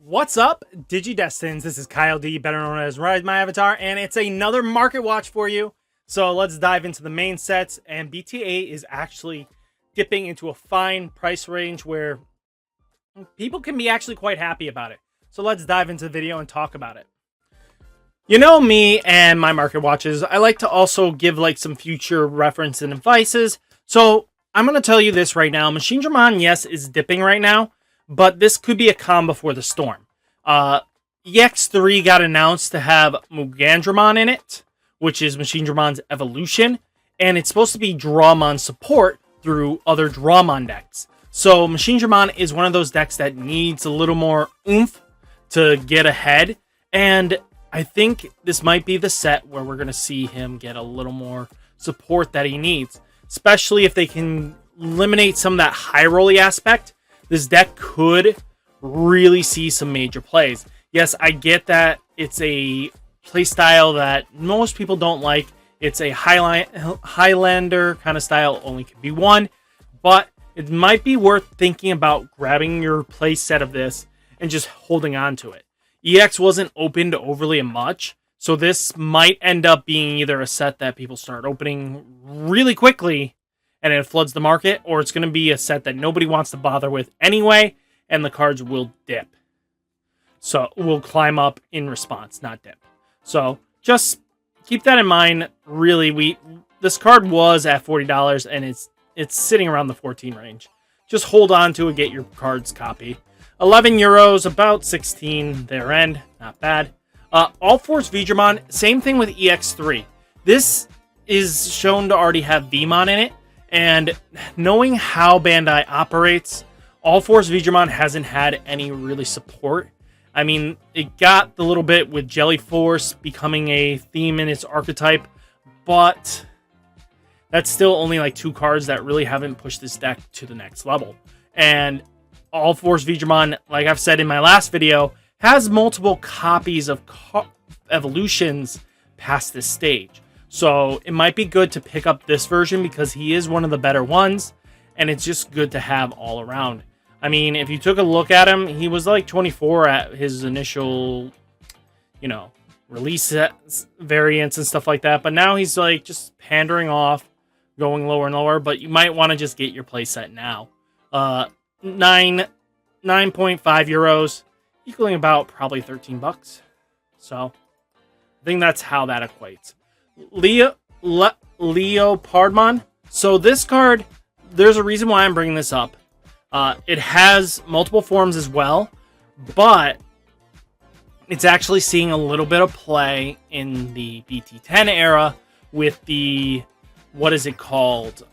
What's up, Digidestins? This is Kyle D, better known as RideMyAvatar, and it's another market watch for you. So let's dive into the main sets, and BT-08 is actually dipping into a fine price range where people can be actually quite happy about it. So let's dive into the video and talk about it. You know me and my market watches, I like to also give like some future reference and advices. So I'm going to tell you this right now. Chimeramon, yes, is dipping right now, but this could be a calm before the storm. EX3 got announced to have Magnamon in it, which is Chimeramon's evolution, and it's supposed to be Drawmon support through other Drawmon decks. So Chimeramon is one of those decks that needs a little more oomph to get ahead, and I think this might be the set where we're going to see him get a little more support that he needs, especially if they can eliminate some of that high rolly aspect. This deck could really see some major plays. Yes, I get that it's a playstyle that most people don't like. It's a Highlander kind of style, only can be one. But it might be worth thinking about grabbing your play set of this and just holding on to it. EX wasn't opened overly much, so this might end up being either a set that people start opening really quickly and it floods the market, or it's going to be a set that nobody wants to bother with anyway, and the cards will dip. So we'll climb up in response, not dip. So just keep that in mind. Really, this card was at $40 and it's sitting around the 14 range. Just hold on to it, get your cards copied. 11 euros, about 16 their end, not bad. All Force Digimon, same thing with EX3. This is shown to already have Vmon in it, and knowing how Bandai operates, All Force Digimon hasn't had any really support. I mean, it got the little bit with Jelly Force becoming a theme in its archetype, but that's still only like 2 cards that really haven't pushed this deck to the next level. And All Force Digimon, like I've said in my last video, has multiple copies of evolutions past this stage. So it might be good to pick up this version because he is one of the better ones, and it's just good to have all around. I mean, if you took a look at him, he was like 24 at his initial, release variants and stuff like that. But now he's like just pandering off, going lower and lower. But you might want to just get your playset now. 9.5 euros, equaling about probably 13 bucks. So I think that's how that equates. Rapidmon. So this card, there's a reason why I'm bringing this up. It has multiple forms as well, but it's actually seeing a little bit of play in the BT-10 era with the, what is it called?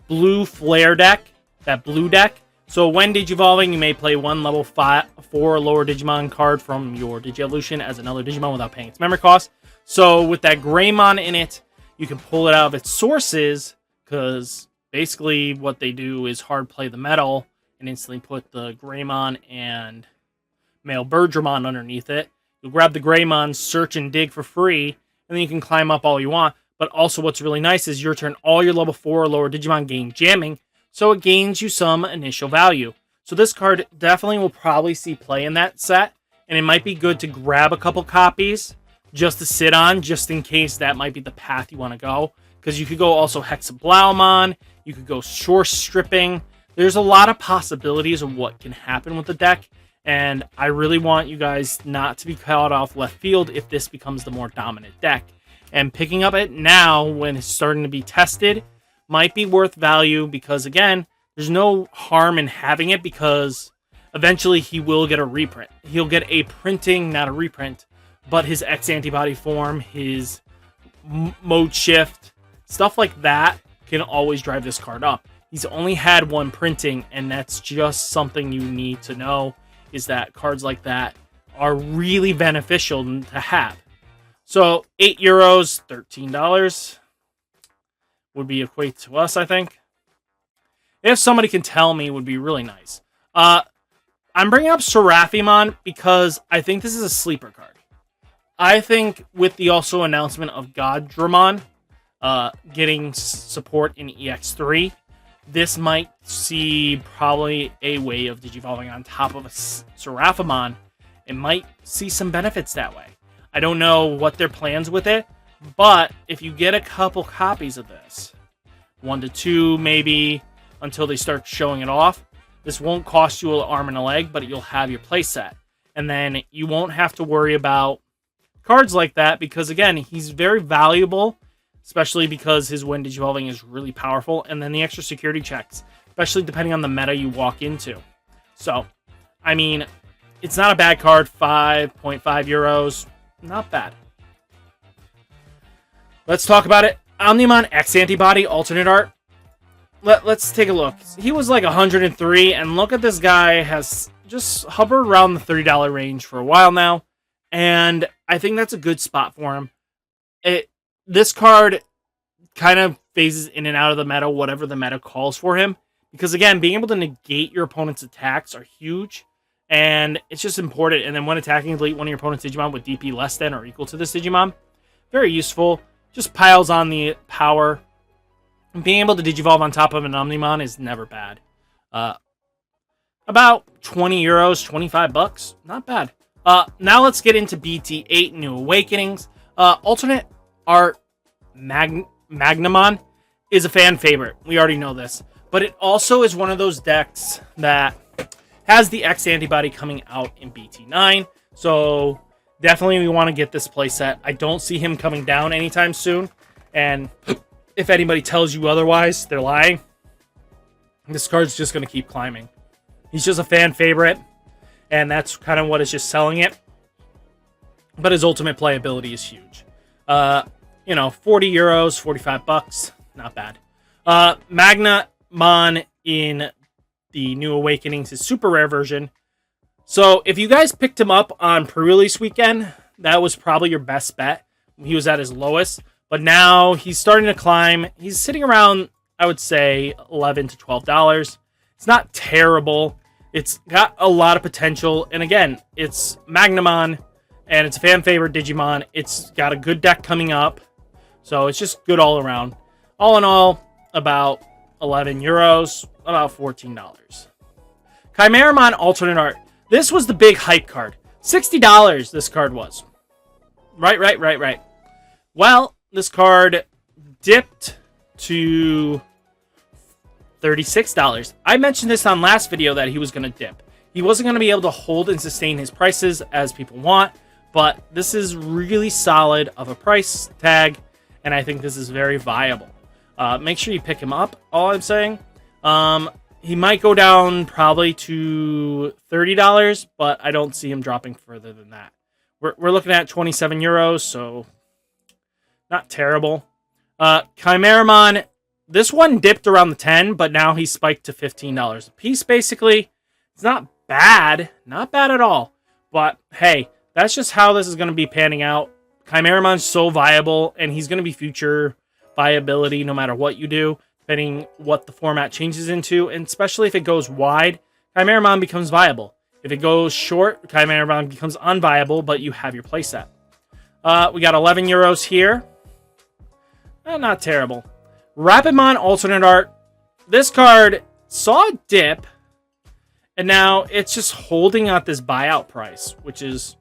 Blue Flare deck, that blue deck. So when Digivolving, you may play one level 4 or lower Digimon card from your Digievolution as another Digimon without paying its memory cost. So with that Greymon in it, you can pull it out of its sources, because basically what they do is hard play the metal and instantly put the Greymon and male Birdramon underneath it. You'll grab the Greymon, search and dig for free, and then you can climb up all you want. But also what's really nice is your turn, all your level 4 or lower Digimon gain jamming, so it gains you some initial value. So this card definitely will probably see play in that set, and it might be good to grab a couple copies just to sit on, just in case that might be the path you want to go. Because you could go also Hexablaumon, you could go Shore Stripping. There's a lot of possibilities of what can happen with the deck, and I really want you guys not to be caught off left field if this becomes the more dominant deck. And picking up it now when it's starting to be tested might be worth value, because again, there's no harm in having it, because eventually he will get a reprint. He'll get a printing, not a reprint, but his X antibody form, his mode shift, stuff like that can always drive this card up. He's only had one printing, and that's just something you need to know, is that cards like that are really beneficial to have. So 8 euros, $13 would be equate to us, I think. If somebody can tell me, would be really nice. I'm bringing up Seraphimon because I think this is a sleeper card. I think with the also announcement of Goddramon getting support in EX3, this might see probably a way of digivolving on top of a Seraphimon. It might see some benefits that way. I don't know what their plans with it, but if you get a couple copies of this, 1 to 2 maybe, until they start showing it off, this won't cost you an arm and a leg, but you'll have your playset. And then you won't have to worry about cards like that because, again, he's very valuable, especially because his wind digivolving is really powerful. And then the extra security checks, especially depending on the meta you walk into. So, I mean, it's not a bad card. 5.5 euros. Not bad. Let's talk about it. Omnimon X Antibody Alternate Art. Let's take a look. He was like 103, and look at this guy has just hovered around the $30 range for a while now, and I think that's a good spot for him. This card kind of phases in and out of the meta, whatever the meta calls for him, because again, being able to negate your opponent's attacks are huge, and it's just important. And then when attacking, delete one of your opponent's Digimon with DP less than or equal to this Digimon. Very useful. Just piles on the power. Being able to digivolve on top of an Omnimon is never bad. About 20 euros, 25 bucks. Not bad. Now let's get into BT-08 New Awakenings. Alternate Art Magnamon is a fan favorite. We already know this. But it also is one of those decks that has the X antibody coming out in BT-9. So definitely we want to get this playset. I don't see him coming down anytime soon. And if anybody tells you otherwise, they're lying. This card's just going to keep climbing. He's just a fan favorite, and that's kind of what is just selling it. But his ultimate playability is huge. 40 euros, 45 bucks, not bad. Magnamon in the New Awakenings, his super rare version. So if you guys picked him up on pre-release weekend, that was probably your best bet. He was at his lowest. But now he's starting to climb. He's sitting around, I would say, $11 to $12. It's not terrible. It's got a lot of potential. And again, it's Magnamon, and it's a fan favorite Digimon. It's got a good deck coming up. So it's just good all around. All in all, about 11 euros, about $14. Chimeramon Alternate Art. This was the big hype card. $60 this card was. Right. Well, this card dipped to $36. I mentioned this on last video that he was going to dip. He wasn't going to be able to hold and sustain his prices as people want, but this is really solid of a price tag, and I think this is very viable. Make sure you pick him up, all I'm saying. He might go down probably to $30, but I don't see him dropping further than that. We're looking at 27 euros, so not terrible. Chimeramon, this one dipped around the 10, but now he's spiked to $15 a piece, basically. It's not bad. Not bad at all. But, hey, that's just how this is going to be panning out. Chimeramon's so viable, and he's going to be future viability no matter what you do, depending what the format changes into, and especially if it goes wide, Chimeramon becomes viable. If it goes short, Chimeramon becomes unviable, but you have your playset. We got 11 euros here. Not terrible. Rapidmon Alternate Art. This card saw a dip, and now it's just holding at this buyout price, which is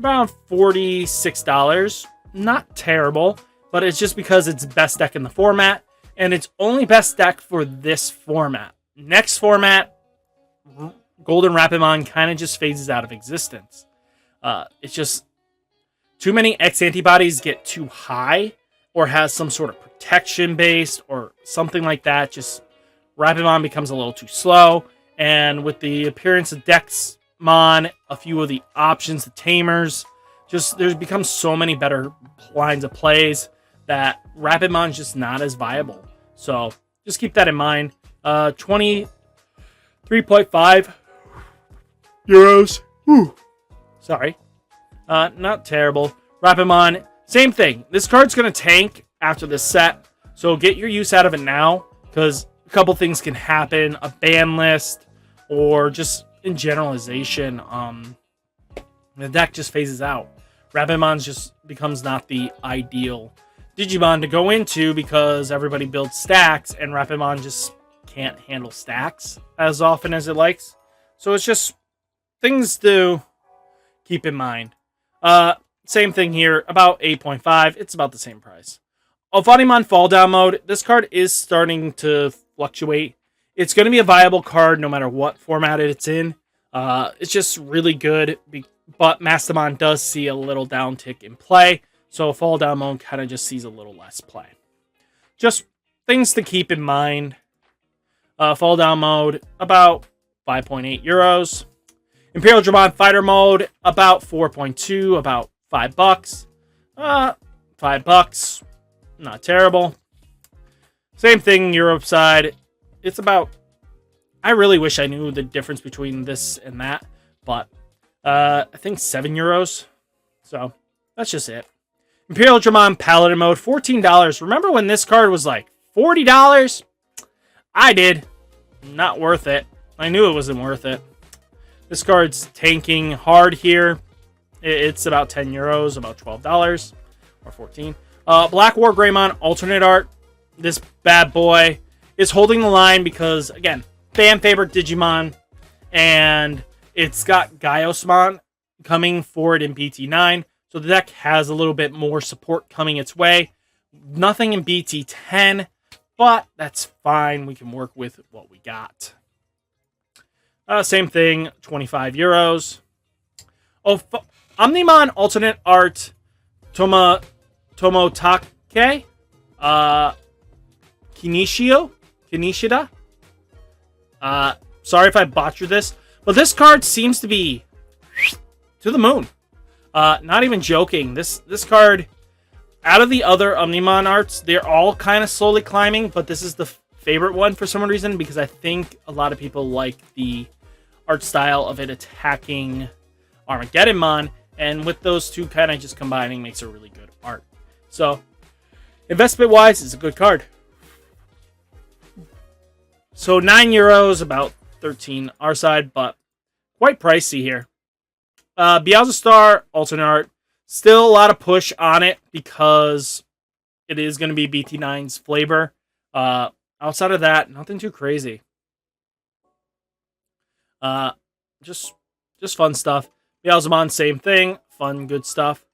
around $46. Not terrible, but it's just because it's best deck in the format, and it's only best deck for this format. Next format, Golden Rapidmon kind of just phases out of existence. It's just too many X antibodies get too high, or has some sort of protection based or something like that. Just Rapidmon becomes a little too slow. And with the appearance of Dexmon, a few of the options, the tamers, just there's become so many better lines of plays that Rapidmon's just not as viable. So just keep that in mind. 23.5 euros. Whew. Sorry. Not terrible. Rapidmon, same thing. This card's going to tank after this set, so get your use out of it now, because a couple things can happen. A ban list, or just in generalization, the deck just phases out. Rapidmon just becomes not the ideal Digimon to go into because everybody builds stacks, and Rapidmon just can't handle stacks as often as it likes. So it's just things to keep in mind. Same thing here, about 8.5. It's about the same price. Omnimon Fall Down Mode. This card is starting to fluctuate. It's going to be a viable card no matter what format it's in. It's just really good, but Magnamon does see a little downtick in play. So Fall Down Mode kind of just sees a little less play. Just things to keep in mind. Fall Down Mode, about 5.8 euros. Imperial Dramon Fighter Mode, about 4.2, about $5. $5, not terrible. Same thing, Europe side. It's about, I really wish I knew the difference between this and that, but I think 7 euros. So that's just it. Imperial Dramon Paladin Mode, $14. Remember when this card was like $40? I did. Not worth it. I knew it wasn't worth it. This card's tanking hard here. It's about 10 euros, about $12 or 14. Black War Greymon Alternate Art. This bad boy is holding the line because, again, fan favorite Digimon, and it's got Gaiosmon coming forward in BT-9, so the deck has a little bit more support coming its way. Nothing in BT-10, but that's fine. We can work with what we got. Same thing, 25 euros. Oh, Omnimon Alternate Art Tomotake Kinishida. Sorry if I botchered this, but this card seems to be to the moon. Not even joking. This card, out of the other Omnimon arts, they're all kind of slowly climbing, but this is the favorite one for some reason because I think a lot of people like the art style of it attacking Armageddonmon, and with those two kind of just combining makes a really good art. So, investment wise, it's a good card. So 9 euros, about 13 our side, but quite pricey here. Beelzestar Alternate Art, still a lot of push on it because it is going to be BT-9's flavor. Outside of that, nothing too crazy. Just fun stuff. Beelzemon, same thing. Fun, good stuff.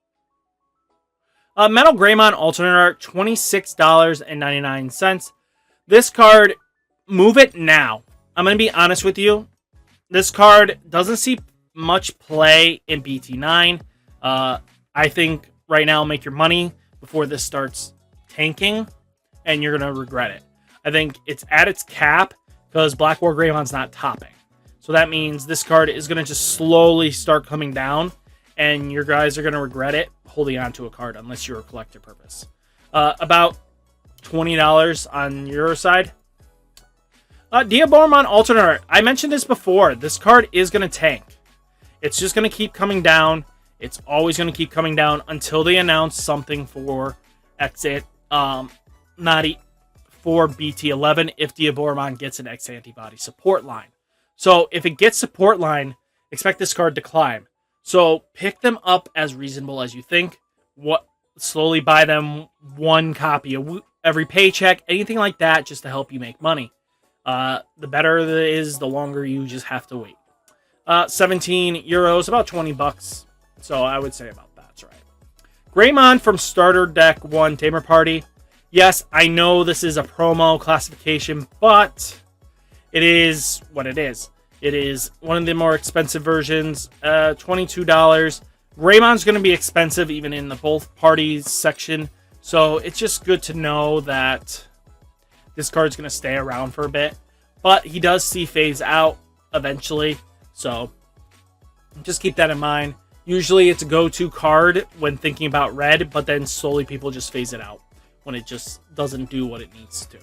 Metal Greymon Alternate Art, $26.99. This card, move it now. I'm going to be honest with you. This card doesn't see much play in BT-9. I think right now, make your money before this starts tanking, and you're going to regret it. I think it's at its cap because Black War Greymon's not topping. So that means this card is going to just slowly start coming down, and your guys are going to regret it holding on to a card unless you're a collector purpose. About $20 on your side. Digimon Alternate Art. I mentioned this before. This card is going to tank. It's just going to keep coming down. It's always going to keep coming down until they announce something for exit. Not for BT-11 if Digimon gets an X antibody support line. So if it gets support line, expect this card to climb. So pick them up as reasonable as you think. Slowly buy them one copy every paycheck, anything like that, just to help you make money. The better it is, the longer you just have to wait. 17 euros, about $20. So I would say about that's right. Greymon from Starter Deck 1 Tamer Party. Yes, I know this is a promo classification, but it is what it is. It is one of the more expensive versions, $22. Greymon's going to be expensive even in the both parties section, so it's just good to know that this card's going to stay around for a bit. But he does see phase out eventually, so just keep that in mind. Usually it's a go-to card when thinking about red, but then slowly people just phase it out when it just doesn't do what it needs to.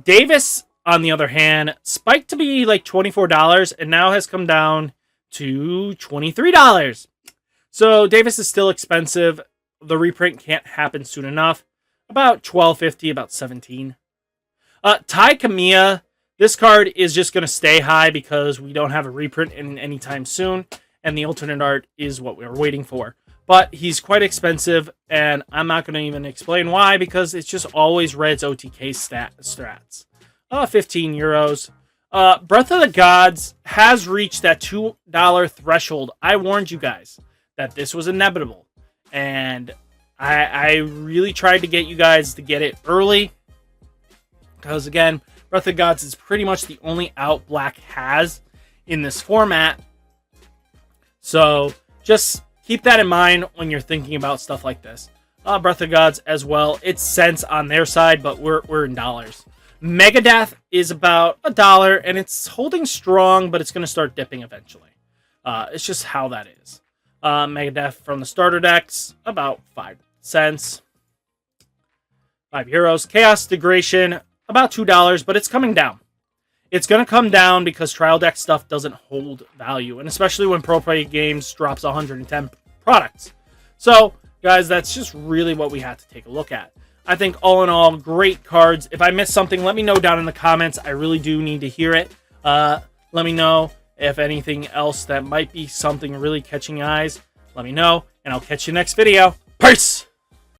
Davis, on the other hand, spiked to be like $24 and now has come down to $23. So Davis is still expensive. The reprint can't happen soon enough. About $12.50, about $17. Kamiya. This card is just going to stay high because we don't have a reprint in anytime soon, and the alternate art is what we're waiting for. But he's quite expensive, and I'm not going to even explain why, because it's just always Red's OTK strats. 15 euros. Breath of the Gods has reached that $2 threshold. I warned you guys that this was inevitable, and I really tried to get you guys to get it early, because again, Breath of the Gods is pretty much the only out Black has in this format. So just keep that in mind when you're thinking about stuff like this. Breath of the Gods as well. It's cents on their side, but we're in dollars. Megadeth is about $1, and it's holding strong, but it's going to start dipping eventually. It's just how that is. Megadeth from the starter decks, about 5 cents. 5 euros. Chaos Degradation, about $2, but it's coming down. It's going to come down because trial deck stuff doesn't hold value, and especially when Pro Play Games drops 110 products. So, guys, that's just really what we had to take a look at. I think all in all, great cards. If I missed something, let me know down in the comments. I really do need to hear it. Let me know if anything else that might be something really catching eyes. Let me know, and I'll catch you next video. Peace!